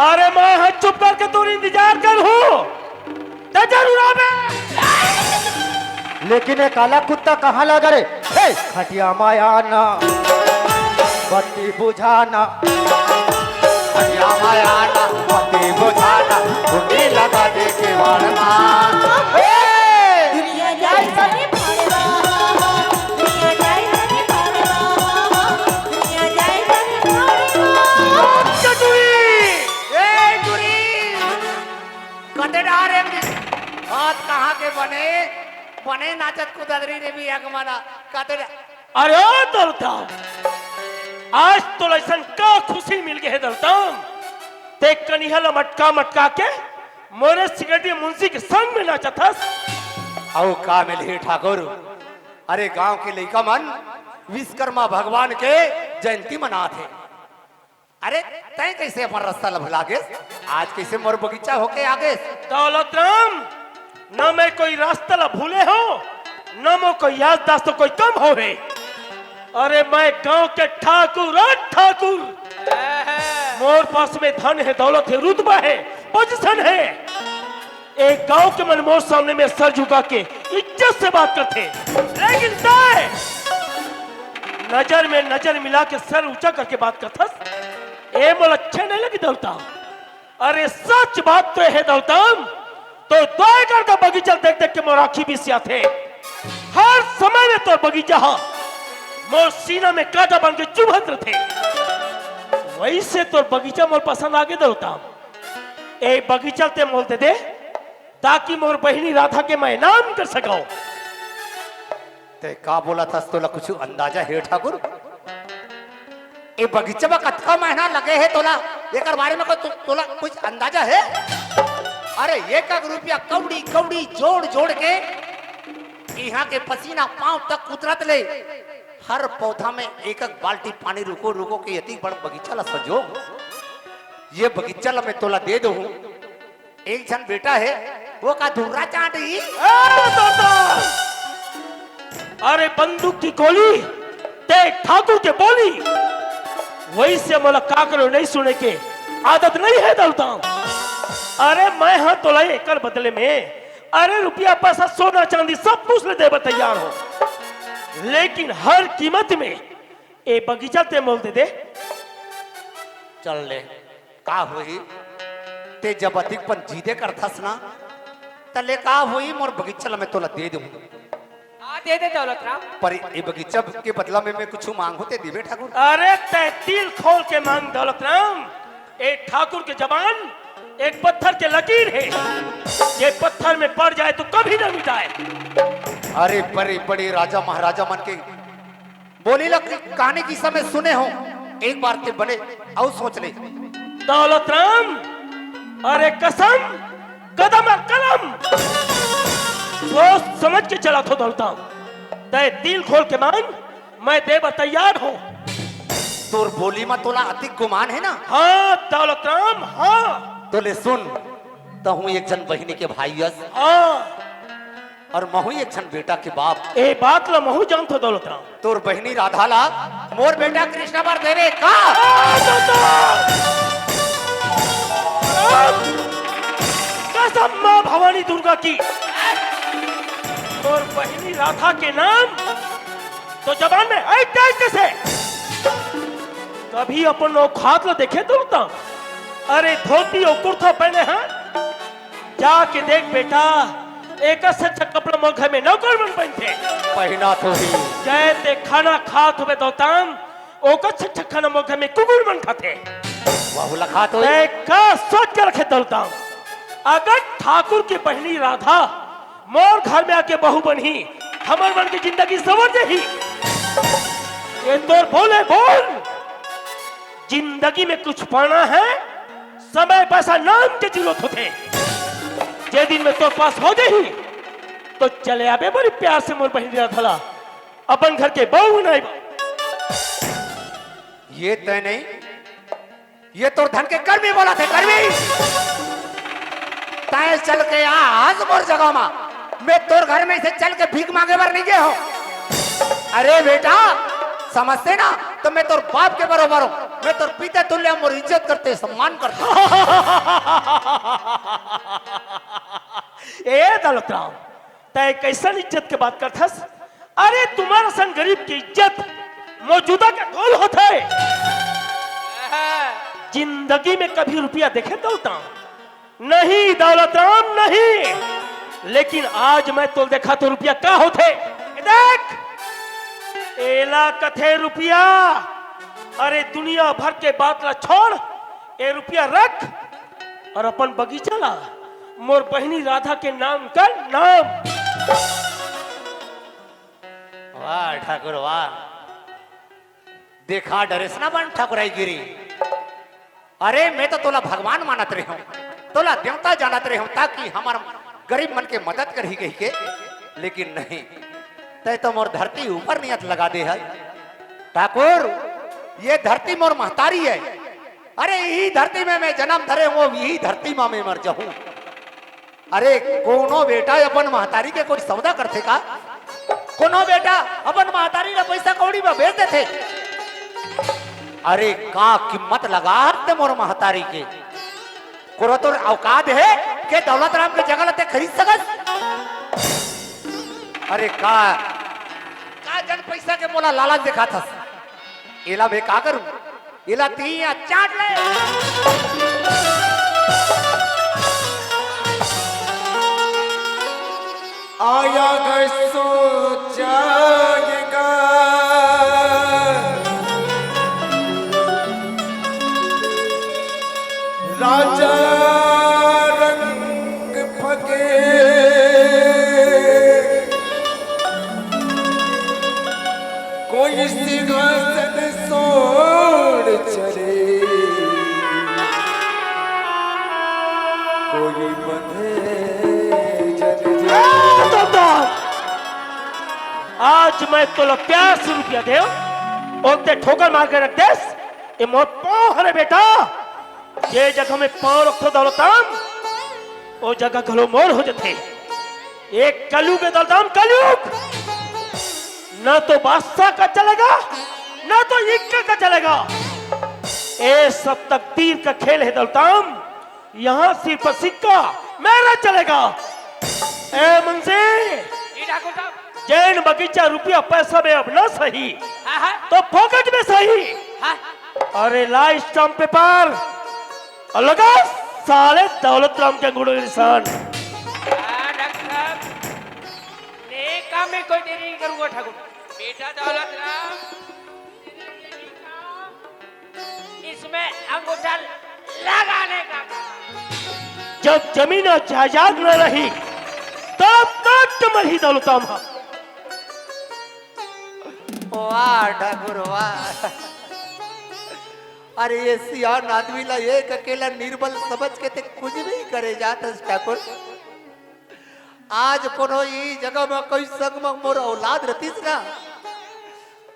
[SPEAKER 7] अरे मैं हाथ चुप करके तू इंतजार कर हूं तो जरूर आवे।
[SPEAKER 6] लेकिन ये काला कुत्ता कहाँ लगा रे? हे, खटिया माया ना बत्ती बुझाना, खटिया माया ना बत्ती बुझाना, कुंडी लगा दे के वारना।
[SPEAKER 8] दुनिया जाए सभी पारवा, दुनिया जाए सभी पारवा, दुनिया जाए सभी पारवा।
[SPEAKER 4] ए टूरी कतेदार एक हाथ कहाँ के बने बने नाचत कुदरी रे भी अगमाना कतेदार।
[SPEAKER 7] अरे ओ दलताम, आज तो लैसन का खुशी मिल गए है दलताम। ते कनिहला मटका मटका के मोरे सिगरेटी मुंशी के संग में नाचा था।
[SPEAKER 4] औ का मिले ठाकुर, अरे गांव के लइका मन विश्वकर्मा भगवान के जयंती मना थे। अरे तय कैसे अपन रास्ता लभला गे? आज कैसे मोर बगीचा होके आगे?
[SPEAKER 7] दौलतराम, न मैं कोई रास्ता ला भूले हो, न मैं कोई याददाश्त तो कोई कम हो है। अरे मैं गांव के ठाकुर और ठाकुर, मोर पास में धन है, दौलत है, रुतबा है, पोजीशन है। एक गांव के मन मोर सामने में सर झुका के इज्जत से बात करते, लेकिन तय नजर में नजर मिला के सर ऊंचा करके बात करता। ए मोल अच्छे नहीं लगी दौलताम। अरे सच बात तो है दौलताम, तो दया करके बगीचा देख देख के मोर आँखी भी सिया थे। हर समय में तो बगीचा मोर सीना में कांटा बन के चुभत थे। वैसे तो बगीचा मोर पसंद आगे दौलताम। ए बगीचा ते मोलते दे ताकि मोर बहनी राधा के मैं नाम कर सकाऊं।
[SPEAKER 4] ते का बोला था तोला कुछ अंदाजा है ठाकुर? ए बगीचा में कतका महीना लगे है तोला, एकर बारे में तोला कुछ अंदाजा है? अरे एक रुपया कौड़ी कौड़ी जोड़ जोड़ के यहाँ के पसीना पांव तक उतरत ले। हर पौधा में एक एक बाल्टी पानी रुको रुको के यति बड़ बगीचा ला सजो। ये बगीचा ला मैं तोला दे दूं। एक जन बेटा है वो का धुर्रा चाटी।
[SPEAKER 7] अरे बंदूक की गोली ते ठाकुर के बोली, वही से मोला का करो नहीं सुने के आदत नहीं है दौलताम। अरे मैं हाँ तो लाई एकर बदले में अरे रुपया पैसा सोना चांदी सब कुछ ले देवा तैयार हो, लेकिन हर कीमत में ए बगीचा ते मोल दे दे।
[SPEAKER 4] चल ले का हुई ते जब अधिकपन जीदे करथस ना तले का हुई मोर बगीचा ला मैं तोला दे दूं।
[SPEAKER 2] हाँ दे दे दौलतराम।
[SPEAKER 4] पर ये बगीचा के बदला में मैं कुछ मांग होते दिवे ठाकुर।
[SPEAKER 7] अरे तै दिल खोल के मांग दौलतराम। ए ठाकुर के जबान एक पत्थर के लकीर है, ये पत्थर में पड़ जाए तो कभी न मिटाए।
[SPEAKER 4] अरे बड़े बड़े राजा महाराजा मन के बोली लो कि कहानी की समय सुने हो, एक बार ते बने और सोच ले।
[SPEAKER 7] दौलत राम, अरे कसम कदम और कलम सोच समझ के चला तो दौलत राम, तय दिल खोल के मान, मैं देव तैयार हूँ।
[SPEAKER 4] तोर बोली में तोला अति गुमान है ना?
[SPEAKER 7] हाँ दौलत राम, हाँ।
[SPEAKER 4] तो ले सुन, तो हूँ एक जन बहिनी के भाई यस,
[SPEAKER 7] हाँ
[SPEAKER 4] और महू एक जन बेटा के बाप।
[SPEAKER 7] ए बात ला महू जानतो दौलत राम।
[SPEAKER 4] तोर बहिनी राधा ला मोर बेटा कृष्ण पर देवे का।
[SPEAKER 7] कसम माँ भवानी दुर्गा की, और बहिनी राधा के नाम तो जबान में ऐसे कैसे? कभी अपन औकात ला देखे दौलत राम? अरे धोती और कुर्ता पहने हैं, जाके देख बेटा, एक से अच्छा कपड़ा मोघे में नौकर बन बनते
[SPEAKER 4] पहना तो ही
[SPEAKER 7] कहते खाना खात हुए दौताम, ओकर से अच्छा खाना मोघे में कुकुर बन खाते।
[SPEAKER 4] वह लखा तो
[SPEAKER 7] का सोच के रखे दौलताम, अगर ठाकुर की बहनी राधा मोर घर में आके बहू बनी, हमर बन की जिंदगी संवर जाही। ये तोर बोले बोल, जिंदगी में कुछ पाना है, समय पैसा नाम के जरूरत होते। जे दिन में तो पास हो जाही तो चले आबे बड़ी प्यार से मोर बहनी राधा अपन घर के बहू नहीं।
[SPEAKER 4] ये तय नहीं, ये तोर धन के कर्मी बोला थे, कर्मी तय चल के आज मोर जगह मा, मैं तोर घर में से चल के भीख मांगे बर नहीं गए हो। अरे बेटा समझते ना, तो मैं तोर बाप के बरोबर हूँ, मैं तोर पिता तुल्य मोर इज्जत करते सम्मान करते।
[SPEAKER 7] ए दौलत राम, तय कैसन इज्जत के बात करथस? अरे तुम्हारा सन गरीब की इज्जत मौजूदा का कौन होता है? जिंदगी में कभी रुपया देखे दौलत राम? नहीं दौलत राम नहीं, लेकिन आज मैं तो देखा तो रुपया क्या होते। देख एला कथे रुपया, अरे दुनिया भर के बात ला छोड़, ए रुपया रख और अपन बगीचा ला मोर बहनी राधा के नाम का नाम।
[SPEAKER 4] वाह ठाकुर वाह, देखा डरेस ना बन ठाकुराई गिरी। अरे मैं तो तोला भगवान मानत रही हूँ, तोला देवता जानत रही हूँ, ताकि हमार गरीब मन के मदद कर ही गई के, लेकिन नहीं, तय तो मोर धरती ऊपर नियत लगा दे है। ठाकुर ये धरती मोर महतारी है, अरे यही धरती में मैं जन्म धरे हूँ, यही धरती में मैं मर जाऊं। अरे कोनो बेटा अपन महतारी के कोई सौदा करते का? कोनो बेटा अपन महतारी ने पैसा कौड़ी में बेच देते? अरे का कीमत लगा ते मोर महतारी के, कोरो तो औकात है के दौलत राम के जगह लते खरीद सकस? अरे का जन पैसा के मोला लालच दिखा था, एला मैं का करूं? एला तिया चाट ले।
[SPEAKER 3] आया घर सो जाएगा, राजा रंग फके, कोई सिंहासन सोड़ चले, कोई बंधे जन
[SPEAKER 7] आज मैं तो प्यार से रुपया दे और ते ठोकर मार के रख देस। ये मोर पाँव हरे बेटा, ये जगह में पाँव रखो दौलताम, वो जगह घलो मोर हो जाते। एक कलयुग है दौलताम, कलयुग, ना तो बादशाह का चलेगा ना तो इक्का का चलेगा। ये सब तकदीर का खेल है दौलताम, यहाँ सिर्फ सिक्का मेरा चलेगा। ए मुंशी, जैन बगीचा रुपया पैसा में अब ना सही तो फोकट में सही। अरे ला स्टाम्प पेपर और लगा साले दौलत राम के अंगूठे निशान।
[SPEAKER 2] काम में कोई देरी नहीं करूंगा ठाकुर। बेटा दौलत राम, इसमें अंगूठा लगाने का।
[SPEAKER 7] जब जमीन और जायदाद न रही तब तक तुम्हारी दौलत राम।
[SPEAKER 4] वाह ठाकुर वाह। अरे ये सियान आदमी ला एक अकेला निर्बल समझ के ते कुछ भी करे जात ठाकुर। आज कोनो ई जगह में कोई संग में मोर औलाद रतीस ना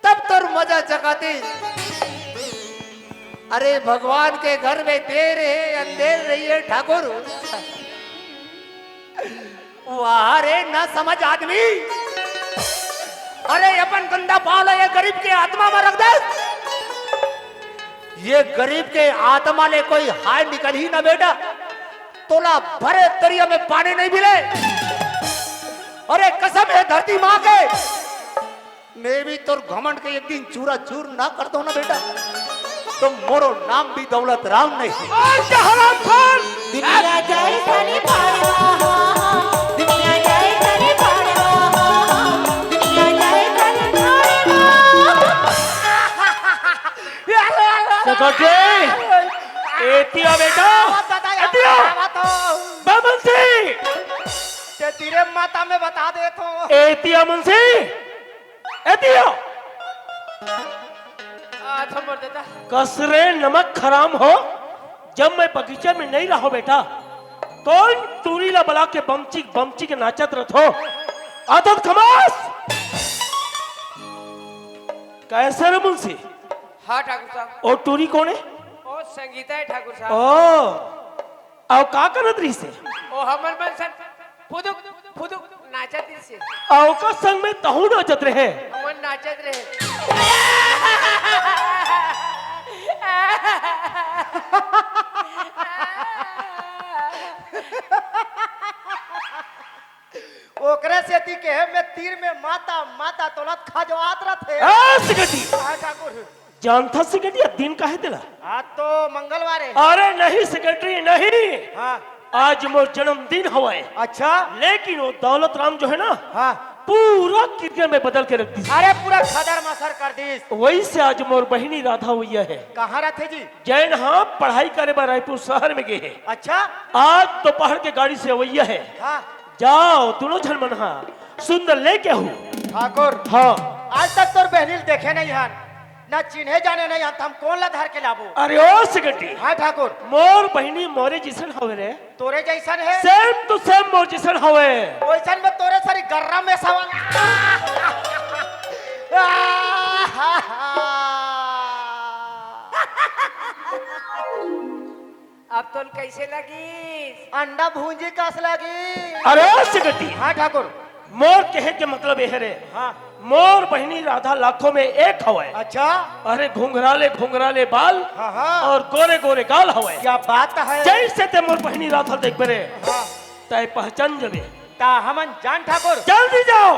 [SPEAKER 4] तब तोर मजा चकाती। अरे भगवान के घर में देर है अंधेर रही है ठाकुर। वाह रे ना समझ आदमी। अरे अपन गंदा पावला ये गरीब के आत्मा में रख दे। ये गरीब के आत्मा ने कोई हाय निकल ही ना बेटा। तोला भरे दरिया में पानी नहीं मिले। अरे कसम है धरती माँ के मैं भी तोर घमंड के एक दिन चूरा चूर ना कर दो ना बेटा तो मोरो नाम भी दौलत राम नहीं।
[SPEAKER 8] दुनिया जाए तनी पाड़वा, दुनिया जाए तनी पाड़वा, दुनिया जाए तनी पाड़वा।
[SPEAKER 7] सेक्रेटरी एतिया बेटा एतिया बामन सिंह
[SPEAKER 6] ते तेरे माता में बता दे तो
[SPEAKER 7] एतिया मुंशी एतिया
[SPEAKER 2] थमर देता
[SPEAKER 7] कसरे नमक खराम हो। जब मैं बगीचे में नहीं रहो बेटा तो टूरीला बला के बमची के नाचत रहो। आदत खमास कैसे रे मुंशी?
[SPEAKER 2] हाँ ठाकुर साहब।
[SPEAKER 7] और टूरी कौन है?
[SPEAKER 2] ओ संगीता है ठाकुर साहब।
[SPEAKER 7] ओ आओ का करत रही से?
[SPEAKER 2] ओ हमर मन सन फुदुक फुदुक नाचत से।
[SPEAKER 7] आओ का संग में तहु नाचत रहे।
[SPEAKER 2] मन नाचत रहे।
[SPEAKER 6] ओकरे से ती के मैं तीर में माता माता तोलत खा जो आत रथे।
[SPEAKER 7] सिकटी
[SPEAKER 6] हाँ ठाकुर
[SPEAKER 7] जानता सिकटी दिन का है तेरा?
[SPEAKER 6] आज तो मंगलवार है।
[SPEAKER 7] अरे नहीं सेक्रेटरी नहीं।
[SPEAKER 6] हाँ
[SPEAKER 7] आज मोर जन्मदिन हवाए
[SPEAKER 6] अच्छा
[SPEAKER 7] लेकिन वो दौलत राम जो है ना
[SPEAKER 6] हाँ
[SPEAKER 7] पूरा किरकिर में बदल के रख दी।
[SPEAKER 6] अरे पूरा खदर मसर कर दी।
[SPEAKER 7] वही से आज मोर बहिनी राधा हुई है।
[SPEAKER 6] कहाँ रहते जी?
[SPEAKER 7] जैन हाँ पढ़ाई करे बार रायपुर शहर में गए है।
[SPEAKER 6] अच्छा
[SPEAKER 7] आज दोपहर के गाड़ी से वही है।
[SPEAKER 6] हाँ
[SPEAKER 7] जाओ दोनों झन मनहा सुंदर लेके हूँ।
[SPEAKER 6] ठाकुर
[SPEAKER 7] हाँ
[SPEAKER 6] आज तक तोर बहनील देखे नहीं हन ना चिन्हे जाने नहीं हन हम कौन ला धर के लाबो?
[SPEAKER 7] अरे ओ सेक्रेटरी
[SPEAKER 6] हाँ ठाकुर
[SPEAKER 7] मोर बहिनी मोरे जिसन हवे रे।
[SPEAKER 6] तोरे जैसन है
[SPEAKER 7] सेम टू सेम मोर जिसन हवे।
[SPEAKER 6] वैसन में तोरे सारी गर्रा में सवाल।
[SPEAKER 2] अब तो कैसे लगी?
[SPEAKER 6] अंडा भूंजी कस लगी।
[SPEAKER 7] अरे ओ सेक्रेटरी
[SPEAKER 6] हाँ ठाकुर
[SPEAKER 7] मोर कहे के मतलब यह रे
[SPEAKER 6] हाँ
[SPEAKER 7] मोर बहिनी राधा लाखों में एक हवे।
[SPEAKER 6] अच्छा
[SPEAKER 7] अरे घुंघराले बाल
[SPEAKER 6] हाँ हाँ
[SPEAKER 7] और गोरे गोरे गाल हवे।
[SPEAKER 6] क्या बात है?
[SPEAKER 7] जैसे ते मोर बहिनी राधा देख बरे
[SPEAKER 6] हाँ
[SPEAKER 7] तय पहचान जबे।
[SPEAKER 6] ता हमन जान ठाकुर
[SPEAKER 7] जल्दी जाओ